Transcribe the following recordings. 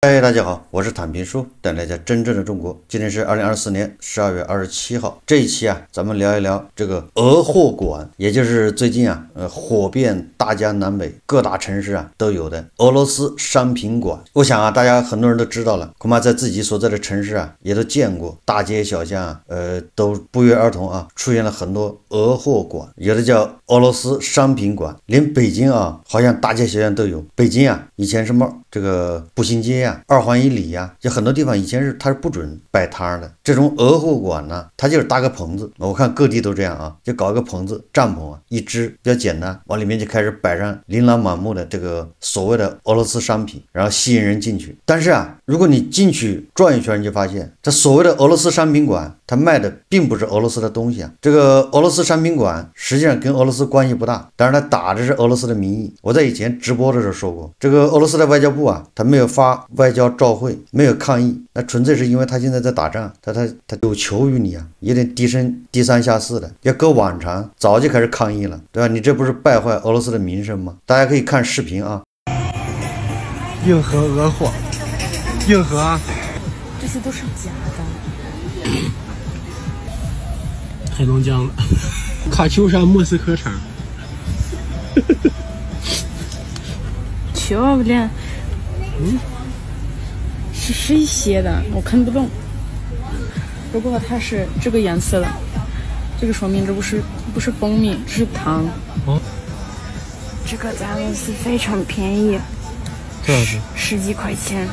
嗨，大家好，我是坦平叔，带大家真正的中国。今天是2024年12月27号，这一期啊，咱们聊一聊这个俄货馆，也就是最近啊，火遍大江南北各大城市啊都有的俄罗斯商品馆。我想啊，大家很多人都知道了，恐怕在自己所在的城市啊也都见过，大街小巷啊，都不约而同啊出现了很多俄货馆，有的叫俄罗斯商品馆，连北京啊，好像大街小巷都有。北京啊，以前什么这个步行街呀、二环以里呀，就很多地方以前它是不准摆摊的。这种俄货馆呢，它就是搭个棚子，我看各地都这样啊，就搞个棚子、帐篷啊，一支比较简单，往里面就开始摆上琳琅满目的这个所谓的俄罗斯商品，然后吸引人进去。但是啊，如果你进去转一圈，你就发现这所谓的俄罗斯商品馆，它卖的并不是俄罗斯的东西啊。这个俄罗斯商品馆实际上跟俄罗斯关系不大，但是它打的是俄罗斯的名义。我在以前直播的时候说过，这个俄罗斯的外交部啊，他没有发外交照会，没有抗议，那纯粹是因为他现在在打仗，他有求于你啊，有点低三下四的。要搁往常早就开始抗议了，对吧？你这不是败坏俄罗斯的名声吗？大家可以看视频啊。硬核俄货，硬核啊！这些都是假的。黑龙江的卡秋莎莫斯科产。漂亮，是谁写的？我看不懂。不过它是这个颜色的，这个说明这不是蜂蜜，这是糖。哦，这个在俄罗斯非常便宜，多少钱10几块钱。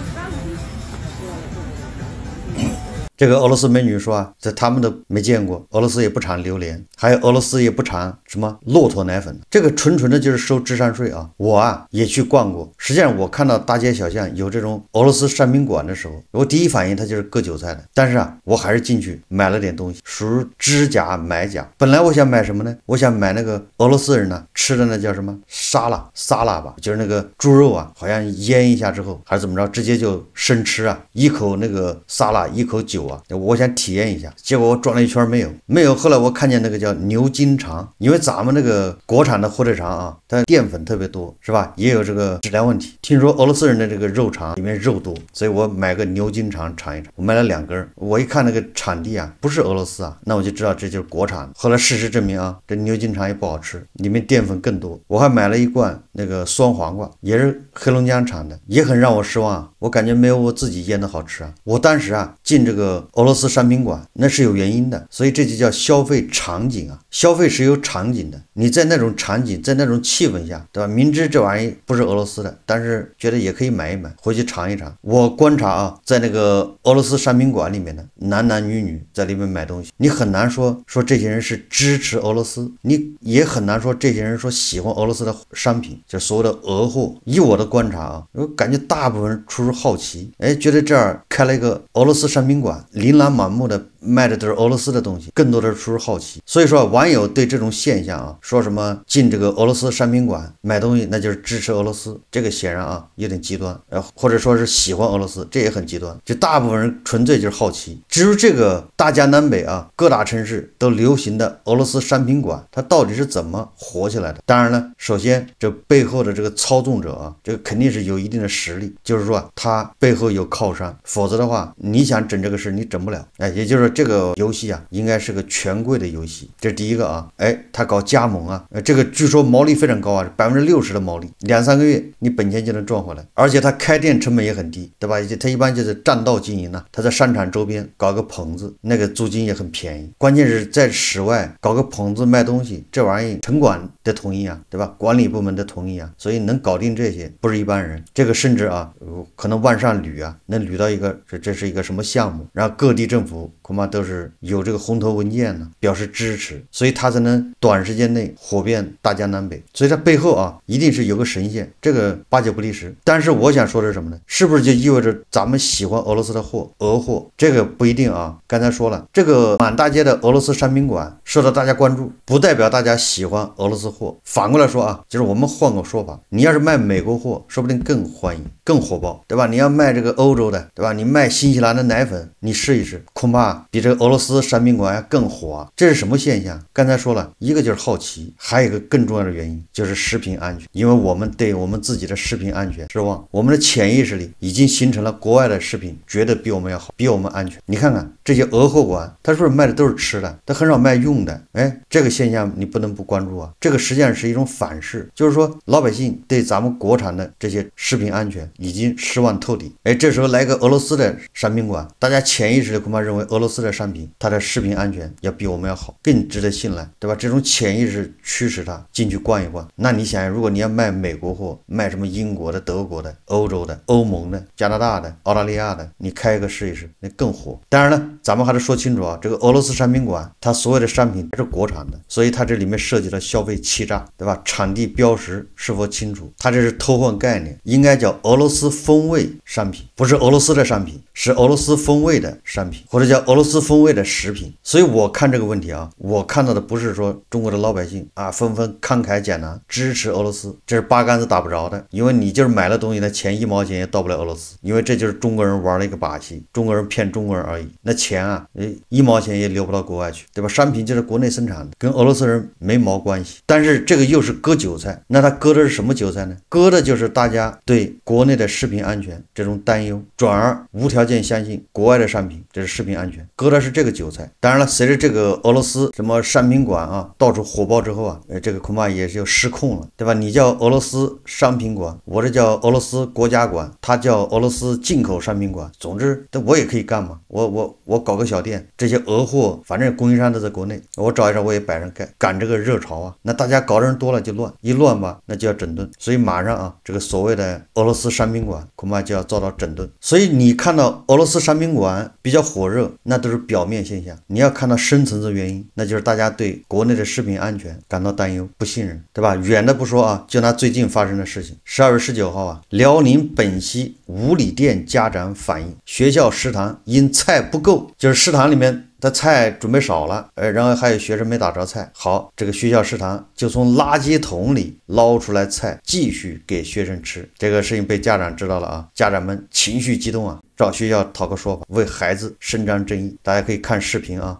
这个俄罗斯美女说啊，这他们都没见过，俄罗斯也不产榴莲，还有俄罗斯也不产什么骆驼奶粉，这个纯的就是收智商税啊。我啊也去逛过，实际上我看到大街小巷有这种俄罗斯商品馆的时候，我第一反应它就是割韭菜的，但是啊我还是进去买了点东西，属于知假买假。本来我想买什么呢？我想买那个俄罗斯人呢吃的那叫什么沙拉吧，就是那个猪肉啊，好像腌一下之后还是怎么着，直接就生吃啊，一口那个沙拉，一口酒啊，我想体验一下，结果我转了一圈没有。后来我看见那个叫牛筋肠，因为咱们那个国产的火腿肠啊，它淀粉特别多，是吧？也有这个质量问题。听说俄罗斯人的这个肉肠里面肉多，所以我买个牛筋肠尝一尝。我买了2根，我一看那个产地啊，不是俄罗斯啊，那我就知道这就是国产。后来事实证明啊，这牛筋肠也不好吃，里面淀粉更多。我还买了一罐那个酸黄瓜，也是黑龙江产的，也很让我失望啊。我感觉没有我自己腌的好吃啊。我当时啊进这个俄罗斯商品馆那是有原因的，所以这就叫消费场景啊。消费是有场景的，你在那种场景，在那种气氛下，对吧？明知这玩意不是俄罗斯的，但是觉得也可以买一买，回去尝一尝。我观察啊，在那个俄罗斯商品馆里面的男女在里面买东西，你很难说这些人是支持俄罗斯，你也很难说这些人说喜欢俄罗斯的商品，就所谓的俄货。以我的观察啊，我感觉大部分人出于好奇，觉得这儿开了一个俄罗斯商品馆，琳琅满目的卖的都是俄罗斯的东西，更多的是出于好奇。所以说网友对这种现象啊，说什么进这个俄罗斯商品馆买东西那就是支持俄罗斯，这个显然啊有点极端，或者说是喜欢俄罗斯，这也很极端。就大部分人纯粹就是好奇。至于这个大江南北啊各大城市都流行的俄罗斯商品馆，它到底是怎么火起来的？当然了，首先这背后的这个操纵者啊，这个肯定是有一定的实力，就是说他背后有靠山，否则的话你想整这个事你整不了。也就是说这个游戏啊应该是个权贵的游戏，这是第一个啊。他搞加盟啊，这个据说毛利非常高啊，60%的毛利，2-3个月你本钱就能赚回来，而且他开店成本也很低，对吧？他一般就是占道经营啊，他在商场周边搞个棚子，那个租金也很便宜。关键是在室外搞个棚子卖东西，这玩意城管的同意啊，对吧？管理部门的同意啊，所以能搞定这些不是一般人。这个甚至啊可能往上捋啊，能捋到一个这是一个什么项目，然后各地政府恐怕都是有这个红头文件呢，表示支持，所以他才能短时间内火遍大江南北。所以它背后啊一定是有个神仙，这个八九不离十。但是我想说的是什么呢？是不是就意味着咱们喜欢俄罗斯的货，俄货？这个不一定啊。刚才说了，这个满大街的俄罗斯商品馆受到大家关注，不代表大家喜欢俄罗斯货。反过来说啊，就是我们换个说法，你要是卖美国货，说不定更欢迎、更火爆，对吧？你要卖这个欧洲的，对吧？你卖新西兰的奶粉，你试一试，恐怕比这个俄罗斯山宾馆更火啊！这是什么现象？刚才说了一个就是好奇，还有一个更重要的原因就是食品安全，因为我们对我们自己的食品安全失望，我们的潜意识里已经形成了国外的食品绝对比我们要好，比我们安全。你看看这些俄货馆，它是不是卖的都是吃的？它很少卖用的。哎，这个现象你不能不关注啊！这个实际上是一种反噬，就是说老百姓对咱们国产的这些食品安全已经失望透顶。哎，这时候来个俄罗斯的山宾馆，大家潜意识里恐怕认为俄罗斯的商品它的食品安全要比我们要好，更值得信赖，对吧？这种潜意识驱使他进去逛一逛。那你想，如果你要卖美国货，卖什么英国的、德国的、欧洲的、欧盟的、加拿大的、澳大利亚的，你开一个试一试，那更火。当然了，咱们还是说清楚啊，这个俄罗斯山宾馆它所有的商品是国产的，所以它这里面涉及了消费欺诈，对吧？产地标识是否清楚？它这是偷换概念，应该叫俄罗斯风味商品，不是俄罗斯的商品，是俄罗斯风味的商品，或者叫俄罗斯风味的食品。所以我看这个问题啊，我看到的不是说中国的老百姓啊纷纷慷慨解囊支持俄罗斯，这是八竿子打不着的，因为你就是买了东西，那钱1毛钱也到不了俄罗斯，因为这就是中国人玩了一个把戏，中国人骗中国人而已。那钱啊，1毛钱也流不到国外去，对吧？商品就是国内生产的，跟俄罗斯人没毛关系。但是这个又是割韭菜，那他割的是什么韭菜呢？割的就是大家对国内的食品安全这种担忧，转而无条件相信国外的商品，这是食品安全，割的是这个韭菜。当然了，随着这个俄罗斯什么商品馆啊到处火爆之后啊，这个恐怕也是失控了，对吧？你叫俄罗斯商品馆，我这叫俄罗斯国家馆，他叫俄罗斯进口商品馆，总之我也可以干嘛，我搞个小店，这些俄货反正供应商都在国内，我找一找我也摆上赶这个热潮啊。那大家搞的人多了就乱，一乱吧那就要整顿，所以马上啊这个所谓的俄罗斯商品馆恐怕就要遭到整顿。所以你看到俄罗斯商品馆比较火热，那都是表面现象，你要看到深层次原因，那就是大家对国内的食品安全感到担忧不信任，对吧？远的不说啊，就拿最近发生的事情，12月19号啊，辽宁本溪五里店家长反映学校食堂因菜不够，就是食堂里面他菜准备少了，然后还有学生没打着菜，好，这个学校食堂就从垃圾桶里捞出来菜继续给学生吃。这个事情被家长知道了啊，家长们情绪激动啊，找学校讨个说法，为孩子伸张正义。大家可以看视频啊。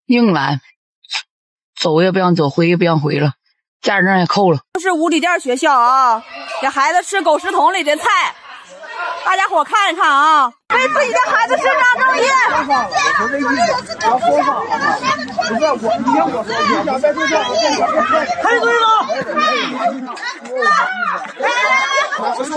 硬来，走也不想走，回也不想回了，家长也扣了。这是五里店学校啊，给孩子吃狗食桶里的菜，大家伙看一看啊，为自己的孩子伸张正义。我这意思要说话，不是我，你听我说，你想再说这，我跟你说，开队了。我说。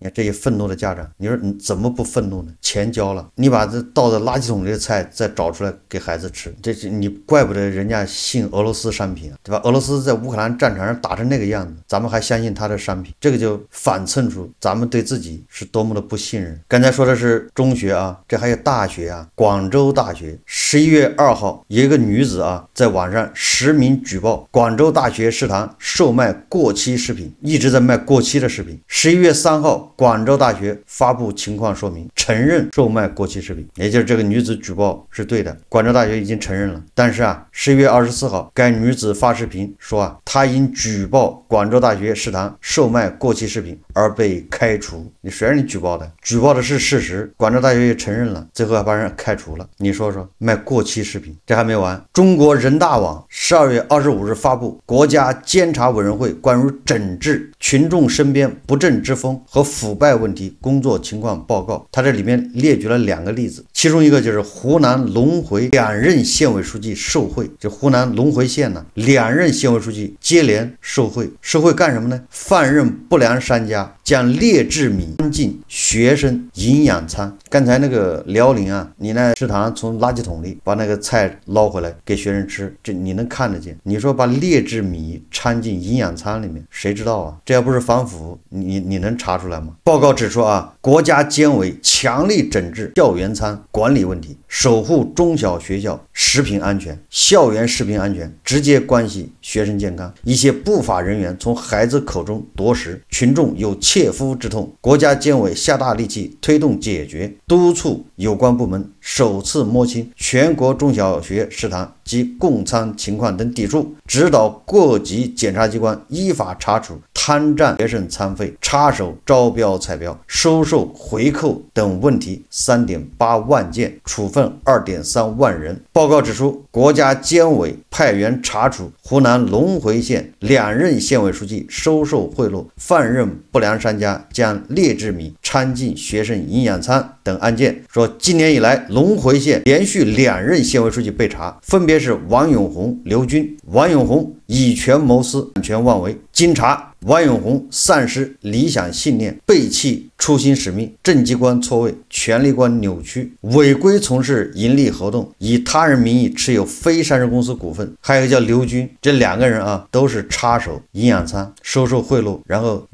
你看这些愤怒的家长，你说你怎么不愤怒呢？钱交了，你把这倒在垃圾桶里的菜再找出来给孩子吃，这是你怪不得人家信俄罗斯商品啊，对吧？俄罗斯在乌克兰战场上打成那个样子，咱们还相信他的商品，这个就反衬出咱们对自己是多么的不信任。刚才说的是中学啊，这还有大学啊。广州大学11月2号有一个女子啊，在网上实名举报广州大学食堂售卖过期食品，一直在卖过期的食品。11月3号广州大学发布情况说明，承认售卖过期食品，也就是这个女子举报是对的，广州大学已经承认了。但是啊，11月24号，该女子发视频说啊，她因举报广州大学食堂售卖过期食品而被开除。你谁让你举报的？举报的是事实，广州大学也承认了，最后还把人开除了。你说说，卖过期食品，这还没完。中国人大网12月25日发布国家监察委员会关于整治群众身边不正之风和腐败问题工作情况报告，它这里面列举了2个例子，其中一个就是湖南隆回2任县委书记受贿，就湖南隆回县呢，2任县委书记接连受贿，受贿干什么呢？放任不良商家将劣质米进学生营养餐。刚才那个辽宁啊，你那食堂从垃圾桶里把那个菜捞回来给学生吃，这你能看得见。你说把劣质米掺进营养餐里面，谁知道啊？这要不是反腐，你能查出来吗？报告指出啊，国家监委强力整治校园餐管理问题，守护中小学校食品安全。校园食品安全直接关系学生健康，一些不法人员从孩子口中夺食，群众有切肤之痛。国家监委下大力气推动解决，督促有关部门首次摸清全国中小学食堂及供餐情况等底数，指导各级检察机关依法查处贪占学生餐费、插手招标采标、收受回扣等问题3.8万件，处分2.3万人。报告指出，国家监委派员查处湖南隆回县2任县委书记收受贿赂、放任不良商家将劣质米掺进学生营养餐等案件，说今年以来，隆回县连续2任县委书记被查，分别是王永红、刘军。王永红以权谋私、反权妄为，经查，王永红丧失理想信念，背弃初心使命，政绩观错位，权力观扭曲，违规从事盈利活动，以他人名义持有非上市公司股份。还有一个叫刘军，这2个人啊，都是插手营养餐、收受贿赂，然后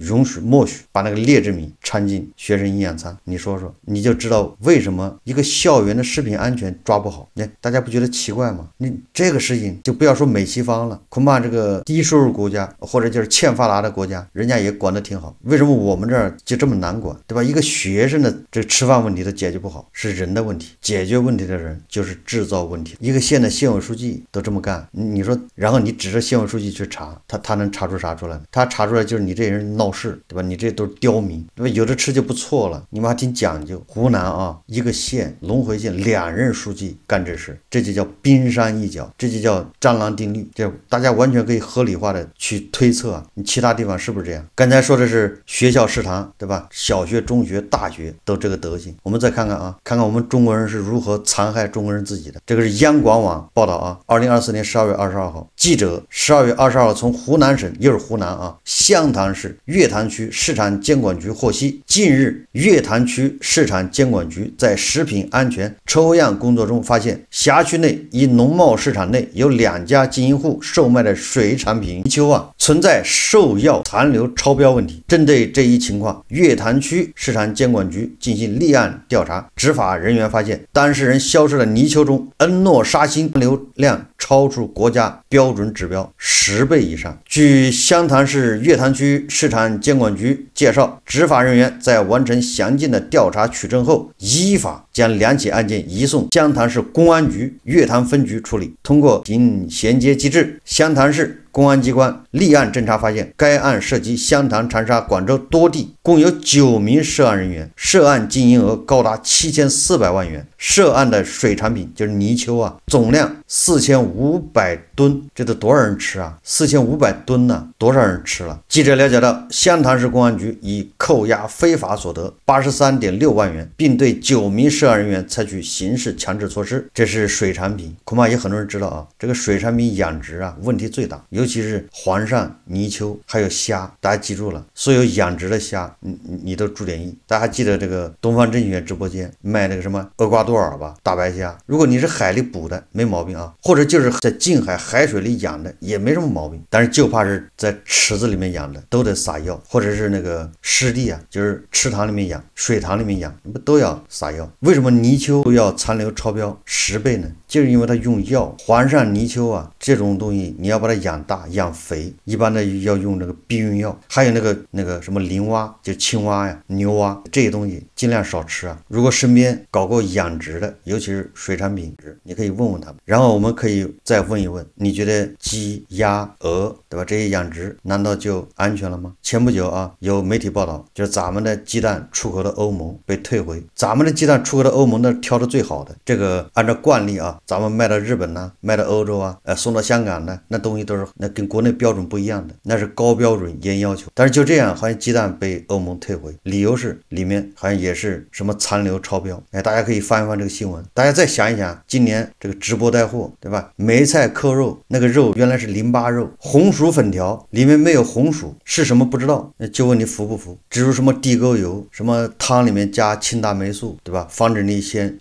默许把那个劣质米掺进学生营养餐。你说说，你就知道为什么一个校园的食品安全抓不好。大家不觉得奇怪吗？你这个事情就不要说美西方了，恐怕这个低收入国家或者就是欠发达的国家，人家也管得挺好。为什么我们这儿就这么难管，对吧？一个学生的这个吃饭问题都解决不好，是人的问题。解决问题的人就是制造问题。一个县的县委书记都这么干，你说，然后你指着县委书记去查，他能查出啥出来？他查出来就是你这人闹事，对吧？你这都是刁民，对吧？有的吃就不错了，你们还挺讲究。湖南啊，一个县隆回县2任书记干这事，这就叫冰山一角，这就叫蟑螂定律，这大家完全可以合理化的去推测啊，你其他地方是不是这样？刚才说的是学校食堂，对吧？小学、中学、大学都这个德行。我们再看看啊，看看我们中国人是如何残害中国人自己的。这个是央广网报道啊，2024年12月22号，记者12月22号从湖南省，又是湖南啊，湘潭市月潭区市场监管局获悉，近日月潭区市场监管局在食品安全抽样工作中发现，辖区内一农贸市场内有2家经营户售卖的水产品泥鳅啊，存在兽药残留超标问题。针对这一情况，月潭区市场监管局进行立案调查，执法人员发现，当事人销售的泥鳅中恩诺沙星残留量超出国家标准指标10倍以上。据湘潭市月潭区市场监管局介绍，执法人员在完成详尽的调查取证后，依法将2起案件移送湘潭市公安局月潭分局处理。通过衔接机制，湘潭市公安机关立案侦查发现，该案涉及湘潭、长沙、广州多地，共有9名涉案人员，涉案经营额高达7400万元。涉案的水产品就是泥鳅啊，总量4500吨，这都多少人吃啊？4500吨呢，多少人吃了？记者了解到，湘潭市公安局已扣押非法所得83.6万元，并对9名涉案人员采取刑事强制措施。这是水产品，恐怕也很多人知道啊，这个水产品养殖啊问题最大，尤其是黄鳝、泥鳅还有虾，大家记住了，所有养殖的虾你都注点意。大家还记得这个东方甄选直播间卖那个什么厄瓜多尔吧，大白虾，如果你是海里捕的没毛病啊，或者就是在近海海水里养的也没什么毛病，但是就怕是在池子里面养的都得撒药，或者是那个湿地啊，就是池塘里面养、水塘里面养，不都要撒药？为什么泥鳅都要残留超标10倍呢？就是因为它用药。黄鳝、泥鳅啊这种东西，你要把它养大养肥，一般的要用那个避孕药，还有那个什么磷蛙，就青蛙呀、牛蛙这些东西尽量少吃啊。如果身边搞过养殖的，尤其是水产品，你可以问问他们。然后我们可以再问一问，你觉得鸡、鸭、鹅，对吧？这些养殖难道就安全了吗？前不久啊，有媒体报道，就是咱们的鸡蛋出口到欧盟被退回，咱们的鸡蛋出口到欧盟那挑的最好的，这个按照惯例啊，咱们卖到日本呢，卖到欧洲啊，送到香港呢，那东西都是那跟国内标准不一样的，那是高标准严要求。但是就这样，好像鸡蛋被欧盟退回，理由是里面好像也是什么残留超标。大家可以翻一翻这个新闻，大家再想一想，今年这个直播带货，对吧？梅菜扣肉，那个肉原来是淋巴肉，红薯粉条里面没有红薯，是什么不知道，就问你服不服？植入什么地沟油，什么汤里面加氢大霉素，对吧？防止你先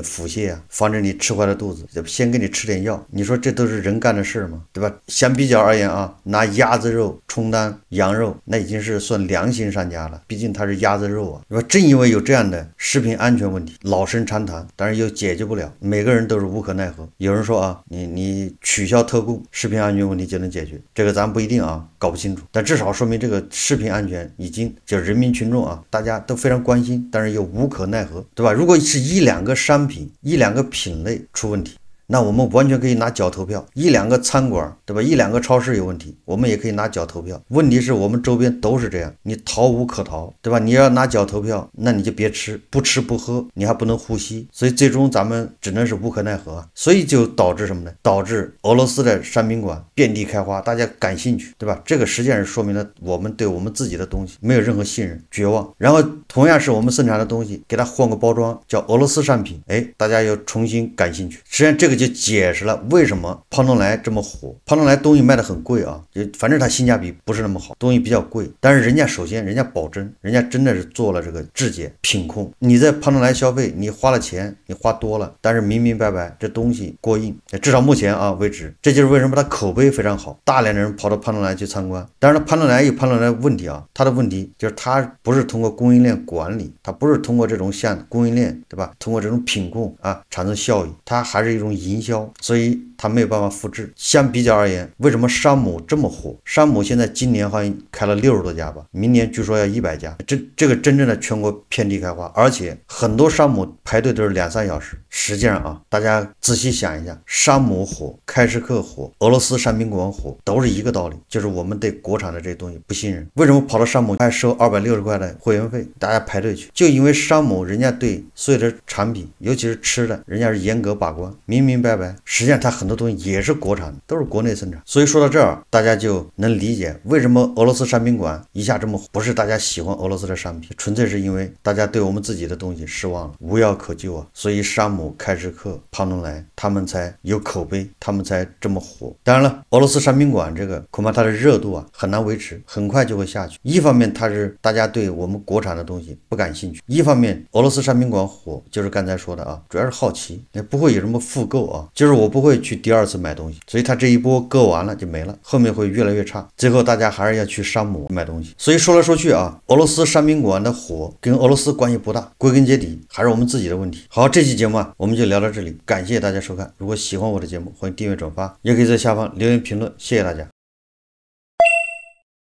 腹泻啊，防止你吃坏了肚子，先给你吃点药。你说这都是人干的事吗？对吧？相比比较而言啊，拿鸭子肉充当羊肉，那已经是算良心商家了，毕竟它是鸭子肉啊，是吧？正因为有这样的食品安全问题，老生常谈，但是又解决不了，每个人都是无可奈何。有人说啊，你取消特供，食品安全问题就能解决，这个咱不一定啊，搞不清楚，但至少说明这个食品安全已经就人民群众啊，大家都非常关心，但是又无可奈何，对吧？如果是一两个商品、一两个品类出问题，那我们完全可以拿脚投票，一两个餐馆，对吧？一两个超市有问题，我们也可以拿脚投票。问题是我们周边都是这样，你逃无可逃，对吧？你要拿脚投票，那你就别吃，不吃不喝，你还不能呼吸，所以最终咱们只能是无可奈何啊。所以就导致什么呢？导致俄罗斯的商宾馆遍地开花，大家感兴趣，对吧？这个实际上是说明了我们对我们自己的东西没有任何信任，绝望。然后同样是我们生产的东西，给它换个包装，叫俄罗斯商品，大家又重新感兴趣。实际上这个就解释了为什么胖东来这么火。胖东来东西卖的很贵啊，反正它性价比不是那么好，东西比较贵，但是人家首先人家保真，人家真的是做了这个质检品控。你在胖东来消费，你花了钱，你花多了，但是明明白白这东西过硬，至少目前啊为止，这就是为什么它口碑非常好，大量的人跑到胖东来去参观。当然了，胖东来有胖东来的问题啊，它的问题就是它不是通过供应链管理，它不是通过这种像供应链，对吧？通过这种品控啊产生效益，它还是一种营销，所以它没有办法复制。相比较而言，为什么山姆这么火？山姆现在今年好像开了60多家吧，明年据说要100家，这个真正的全国遍地开花，而且很多山姆排队都是2-3小时。实际上啊，大家仔细想一下，山姆火、开市客火、俄罗斯商宾馆火，都是一个道理，就是我们对国产的这些东西不信任。为什么跑到山姆还收260块的会员费，大家排队去？就因为山姆人家对所有的产品，尤其是吃的，人家是严格把关，明明白白。实际上它很多东西也是国产的，都是国内生产。所以说到这儿，大家就能理解为什么俄罗斯商宾馆一下这么火。不是大家喜欢俄罗斯的商品，纯粹是因为大家对我们自己的东西失望了，无药可救啊。所以山姆、开市客、胖东来他们才有口碑，他们才这么火。当然了，俄罗斯商宾馆这个恐怕它的热度啊很难维持，很快就会下去。一方面它是大家对我们国产的东西不感兴趣，一方面俄罗斯商宾馆火就是刚才说的啊，主要是好奇，也不会有什么复购啊，就是我不会去第二次买东西，所以它这一波割完了就没了，后面会越来越差，最后大家还是要去山姆买东西。所以说来说去啊，俄罗斯商宾馆的火跟俄罗斯关系不大，归根结底还是我们自己的问题。好，这期节目啊我们就聊到这里，感谢大家收看。如果喜欢我的节目，欢迎订阅转发，也可以在下方留言评论，谢谢大家。